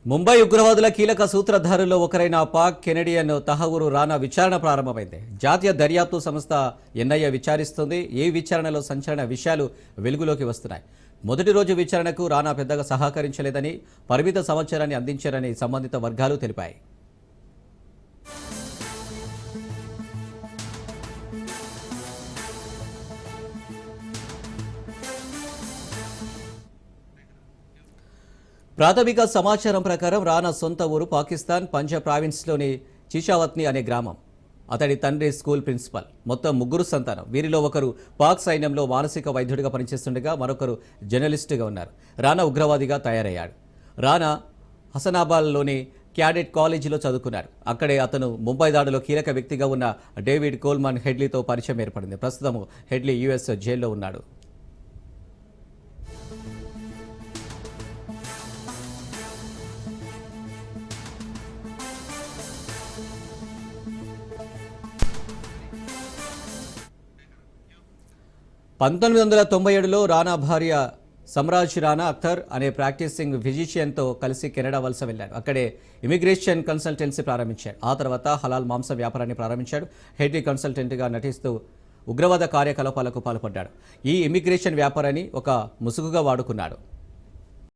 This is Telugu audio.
ముంబై ఉగ్రవాదుల కీలక సూత్రధారుల్లో ఒకరైన పాక్ కెనడియన్ తహవూరు రానా విచారణ ప్రారంభమైంది. జాతీయ దర్యాప్తు సంస్థ ఎన్ఐఏ విచారిస్తుంది. ఈ విచారణలో సంచలన విషయాలు వెలుగులోకి వస్తున్నాయి. మొదటి రోజు విచారణకు రానా పెద్దగా సహకరించలేదని, పరిమిత సమాచారాన్ని అందించారని సంబంధిత వర్గాలు తెలిపాయి. ప్రాథమిక సమాచారం ప్రకారం రానా సొంత ఊరు పాకిస్తాన్ పంజాబ్ ప్రావిన్స్లోని చిషావత్ని అనే గ్రామం. అతడి తండ్రి స్కూల్ ప్రిన్సిపల్. మొత్తం ముగ్గురు సంతానం. వీరిలో ఒకరు పాక్ సైన్యంలో మానసిక వైద్యుడిగా పనిచేస్తుండగా మరొకరు జర్నలిస్టుగా ఉన్నారు. రానా ఉగ్రవాదిగా తయారయ్యాడు. రానా హసనాబాద్లోని క్యాడెట్ కాలేజీలో చదువుకున్నాడు. అక్కడే అతను ముంబై దాడిలో కీలక వ్యక్తిగా ఉన్న డేవిడ్ కోల్మన్ హెడ్లీతో పరిచయం ఏర్పడింది. ప్రస్తుతం హెడ్లీ యుఎస్ జైల్లో ఉన్నాడు. పంతొమ్మిది 1997లో రానా భార్య సమ్రాజ్ రానా అఖ్తర్ అనే ప్రాక్టీసింగ్ ఫిజిషియన్తో కలిసి కెనడా వలస వెళ్లాడు. అక్కడే ఇమిగ్రేషన్ కన్సల్టెన్సీ ప్రారంభించాడు. ఆ తర్వాత హలాల్ మాంసం వ్యాపారాన్ని ప్రారంభించాడు. హెడ్లీ కన్సల్టెంట్గా నటిస్తూ ఉగ్రవాద కార్యకలాపాలకు పాల్పడ్డాడు. ఈ ఇమిగ్రేషన్ వ్యాపారాన్ని ఒక ముసుగుగా వాడుకున్నాడు.